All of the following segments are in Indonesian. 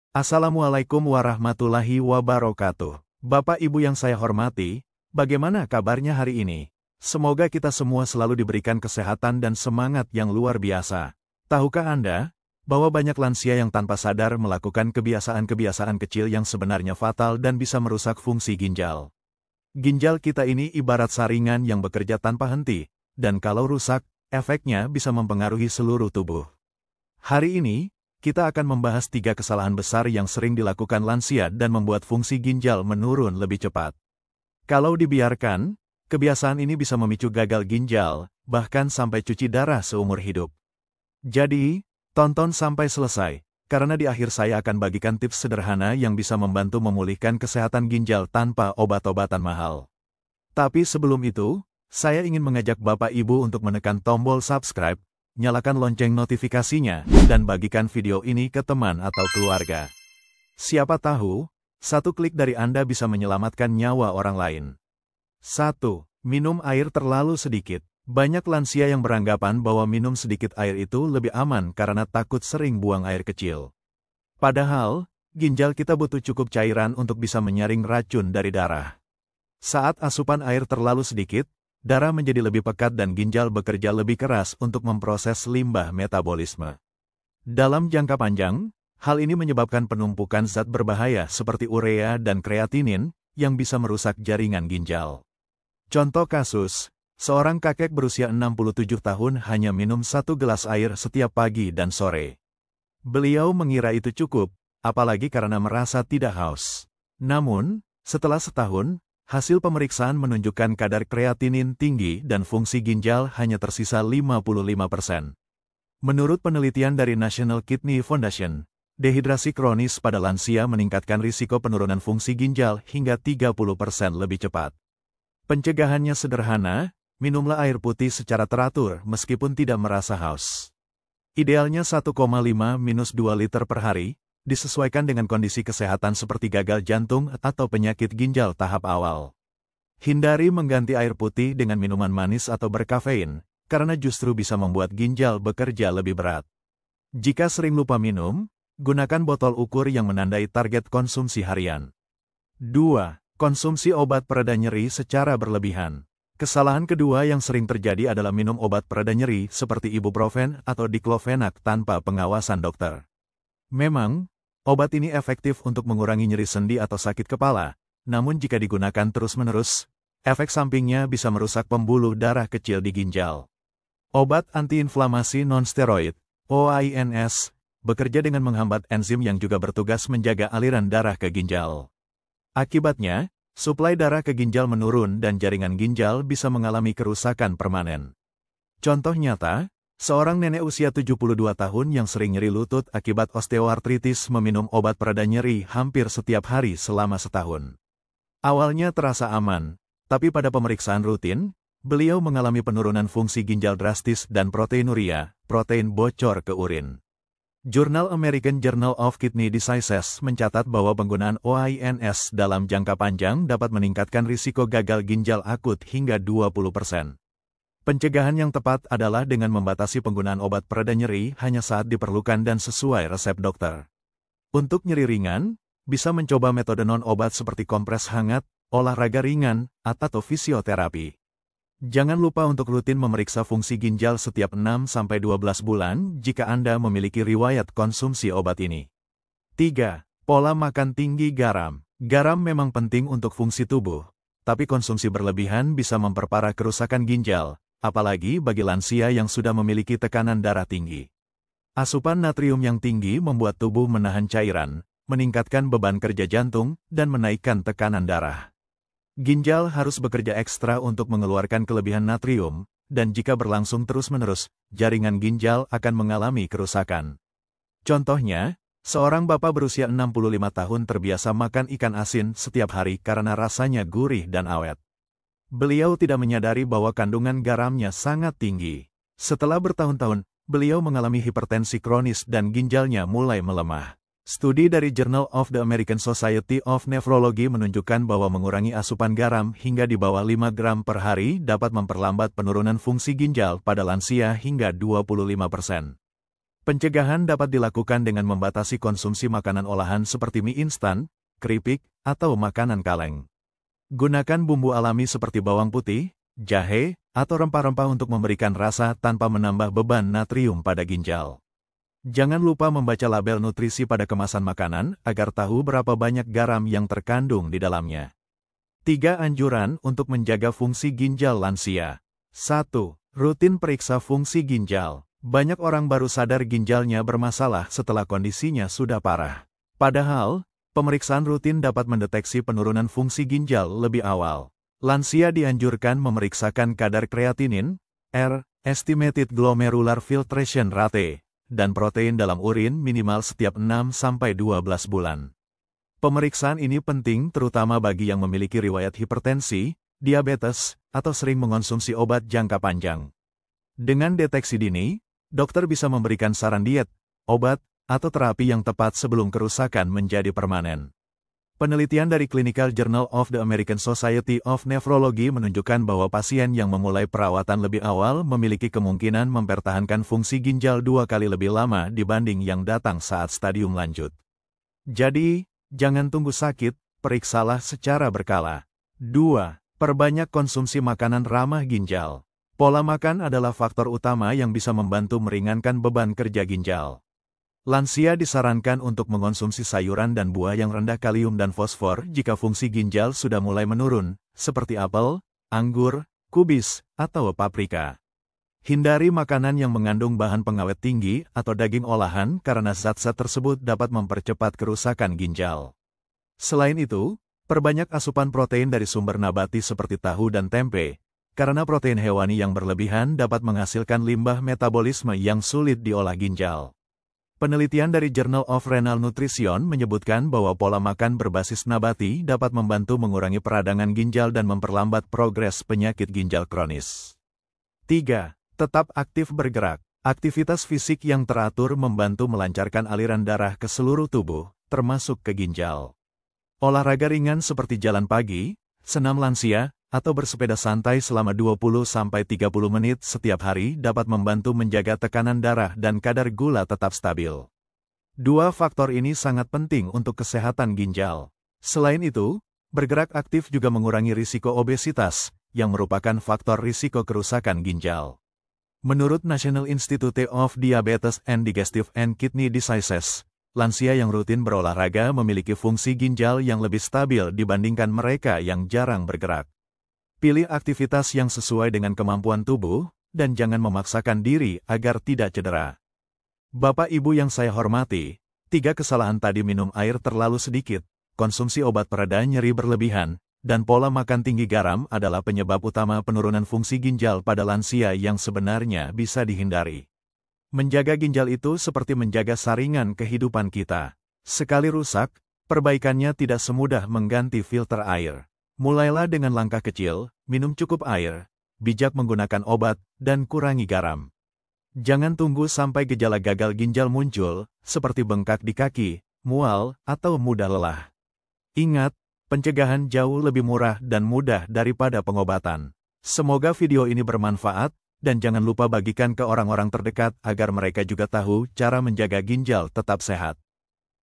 Assalamualaikum warahmatullahi wabarakatuh. Bapak Ibu yang saya hormati, bagaimana kabarnya hari ini? Semoga kita semua selalu diberikan kesehatan dan semangat yang luar biasa. Tahukah Anda, bahwa banyak lansia yang tanpa sadar melakukan kebiasaan-kebiasaan kecil yang sebenarnya fatal dan bisa merusak fungsi ginjal. Ginjal kita ini ibarat saringan yang bekerja tanpa henti, dan kalau rusak, efeknya bisa mempengaruhi seluruh tubuh. Hari ini, kita akan membahas 3 kesalahan besar yang sering dilakukan lansia dan membuat fungsi ginjal menurun lebih cepat. Kalau dibiarkan, kebiasaan ini bisa memicu gagal ginjal, bahkan sampai cuci darah seumur hidup. Jadi, tonton sampai selesai, karena di akhir saya akan bagikan tips sederhana yang bisa membantu memulihkan kesehatan ginjal tanpa obat-obatan mahal. Tapi sebelum itu, saya ingin mengajak Bapak Ibu untuk menekan tombol subscribe, nyalakan lonceng notifikasinya, dan bagikan video ini ke teman atau keluarga. Siapa tahu, satu klik dari Anda bisa menyelamatkan nyawa orang lain. 1. Minum air terlalu sedikit. Banyak lansia yang beranggapan bahwa minum sedikit air itu lebih aman karena takut sering buang air kecil. Padahal, ginjal kita butuh cukup cairan untuk bisa menyaring racun dari darah. Saat asupan air terlalu sedikit, darah menjadi lebih pekat dan ginjal bekerja lebih keras untuk memproses limbah metabolisme. Dalam jangka panjang, hal ini menyebabkan penumpukan zat berbahaya seperti urea dan kreatinin yang bisa merusak jaringan ginjal. Contoh kasus, seorang kakek berusia 67 tahun hanya minum 1 gelas air setiap pagi dan sore. Beliau mengira itu cukup, apalagi karena merasa tidak haus. Namun, setelah setahun, hasil pemeriksaan menunjukkan kadar kreatinin tinggi dan fungsi ginjal hanya tersisa 55%. Menurut penelitian dari National Kidney Foundation, dehidrasi kronis pada lansia meningkatkan risiko penurunan fungsi ginjal hingga 30% lebih cepat. Pencegahannya sederhana, minumlah air putih secara teratur meskipun tidak merasa haus. Idealnya 1,5–2 liter per hari, disesuaikan dengan kondisi kesehatan seperti gagal jantung atau penyakit ginjal tahap awal. Hindari mengganti air putih dengan minuman manis atau berkafein, karena justru bisa membuat ginjal bekerja lebih berat. Jika sering lupa minum, gunakan botol ukur yang menandai target konsumsi harian. 2. Konsumsi obat pereda nyeri secara berlebihan. Kesalahan kedua yang sering terjadi adalah minum obat pereda nyeri seperti ibuprofen atau diklofenak tanpa pengawasan dokter. Memang, obat ini efektif untuk mengurangi nyeri sendi atau sakit kepala, namun jika digunakan terus-menerus, efek sampingnya bisa merusak pembuluh darah kecil di ginjal. Obat antiinflamasi nonsteroid, OAINS, bekerja dengan menghambat enzim yang juga bertugas menjaga aliran darah ke ginjal. Akibatnya, suplai darah ke ginjal menurun dan jaringan ginjal bisa mengalami kerusakan permanen. Contoh nyata, seorang nenek usia 72 tahun yang sering nyeri lutut akibat osteoartritis meminum obat pereda nyeri hampir setiap hari selama setahun. Awalnya terasa aman, tapi pada pemeriksaan rutin, beliau mengalami penurunan fungsi ginjal drastis dan proteinuria, protein bocor ke urin. Jurnal American Journal of Kidney Diseases mencatat bahwa penggunaan OAINS dalam jangka panjang dapat meningkatkan risiko gagal ginjal akut hingga 20%. Pencegahan yang tepat adalah dengan membatasi penggunaan obat pereda nyeri hanya saat diperlukan dan sesuai resep dokter. Untuk nyeri ringan, bisa mencoba metode non-obat seperti kompres hangat, olahraga ringan, atau fisioterapi. Jangan lupa untuk rutin memeriksa fungsi ginjal setiap 6–12 bulan jika Anda memiliki riwayat konsumsi obat ini. 3. Pola makan tinggi garam. Garam memang penting untuk fungsi tubuh, tapi konsumsi berlebihan bisa memperparah kerusakan ginjal, apalagi bagi lansia yang sudah memiliki tekanan darah tinggi. Asupan natrium yang tinggi membuat tubuh menahan cairan, meningkatkan beban kerja jantung, dan menaikkan tekanan darah. Ginjal harus bekerja ekstra untuk mengeluarkan kelebihan natrium, dan jika berlangsung terus-menerus, jaringan ginjal akan mengalami kerusakan. Contohnya, seorang bapak berusia 65 tahun terbiasa makan ikan asin setiap hari karena rasanya gurih dan awet. Beliau tidak menyadari bahwa kandungan garamnya sangat tinggi. Setelah bertahun-tahun, beliau mengalami hipertensi kronis dan ginjalnya mulai melemah. Studi dari Journal of the American Society of Nephrology menunjukkan bahwa mengurangi asupan garam hingga di bawah 5 gram per hari dapat memperlambat penurunan fungsi ginjal pada lansia hingga 25%. Pencegahan dapat dilakukan dengan membatasi konsumsi makanan olahan seperti mie instan, keripik, atau makanan kaleng. Gunakan bumbu alami seperti bawang putih, jahe, atau rempah-rempah untuk memberikan rasa tanpa menambah beban natrium pada ginjal. Jangan lupa membaca label nutrisi pada kemasan makanan agar tahu berapa banyak garam yang terkandung di dalamnya. 3 anjuran untuk menjaga fungsi ginjal lansia. 1. Rutin periksa fungsi ginjal. Banyak orang baru sadar ginjalnya bermasalah setelah kondisinya sudah parah. Padahal, pemeriksaan rutin dapat mendeteksi penurunan fungsi ginjal lebih awal. Lansia dianjurkan memeriksakan kadar kreatinin, R, estimated glomerular filtration rate, dan protein dalam urin minimal setiap 6-12 bulan. Pemeriksaan ini penting terutama bagi yang memiliki riwayat hipertensi, diabetes, atau sering mengonsumsi obat jangka panjang. Dengan deteksi dini, dokter bisa memberikan saran diet, obat, atau terapi yang tepat sebelum kerusakan menjadi permanen. Penelitian dari Clinical Journal of the American Society of Nephrology menunjukkan bahwa pasien yang memulai perawatan lebih awal memiliki kemungkinan mempertahankan fungsi ginjal 2 kali lebih lama dibanding yang datang saat stadium lanjut. Jadi, jangan tunggu sakit, periksalah secara berkala. 2. Perbanyak konsumsi makanan ramah ginjal. Pola makan adalah faktor utama yang bisa membantu meringankan beban kerja ginjal. Lansia disarankan untuk mengonsumsi sayuran dan buah yang rendah kalium dan fosfor jika fungsi ginjal sudah mulai menurun, seperti apel, anggur, kubis, atau paprika. Hindari makanan yang mengandung bahan pengawet tinggi atau daging olahan karena zat-zat tersebut dapat mempercepat kerusakan ginjal. Selain itu, perbanyak asupan protein dari sumber nabati seperti tahu dan tempe, karena protein hewani yang berlebihan dapat menghasilkan limbah metabolisme yang sulit diolah ginjal. Penelitian dari Journal of Renal Nutrition menyebutkan bahwa pola makan berbasis nabati dapat membantu mengurangi peradangan ginjal dan memperlambat progres penyakit ginjal kronis. 3. Tetap aktif bergerak. Aktivitas fisik yang teratur membantu melancarkan aliran darah ke seluruh tubuh, termasuk ke ginjal. Olahraga ringan seperti jalan pagi, senam lansia, atau bersepeda santai selama 20-30 menit setiap hari dapat membantu menjaga tekanan darah dan kadar gula tetap stabil. 2 faktor ini sangat penting untuk kesehatan ginjal. Selain itu, bergerak aktif juga mengurangi risiko obesitas, yang merupakan faktor risiko kerusakan ginjal. Menurut National Institute of Diabetes and Digestive and Kidney Diseases, lansia yang rutin berolahraga memiliki fungsi ginjal yang lebih stabil dibandingkan mereka yang jarang bergerak. Pilih aktivitas yang sesuai dengan kemampuan tubuh, dan jangan memaksakan diri agar tidak cedera. Bapak Ibu yang saya hormati, 3 kesalahan tadi: minum air terlalu sedikit, konsumsi obat pereda nyeri berlebihan, dan pola makan tinggi garam adalah penyebab utama penurunan fungsi ginjal pada lansia yang sebenarnya bisa dihindari. Menjaga ginjal itu seperti menjaga saringan kehidupan kita. Sekali rusak, perbaikannya tidak semudah mengganti filter air. Mulailah dengan langkah kecil, minum cukup air, bijak menggunakan obat, dan kurangi garam. Jangan tunggu sampai gejala gagal ginjal muncul, seperti bengkak di kaki, mual, atau mudah lelah. Ingat, pencegahan jauh lebih murah dan mudah daripada pengobatan. Semoga video ini bermanfaat, dan jangan lupa bagikan ke orang-orang terdekat agar mereka juga tahu cara menjaga ginjal tetap sehat.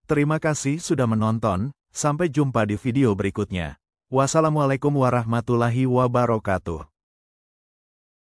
Terima kasih sudah menonton, sampai jumpa di video berikutnya. Wassalamualaikum warahmatullahi wabarakatuh.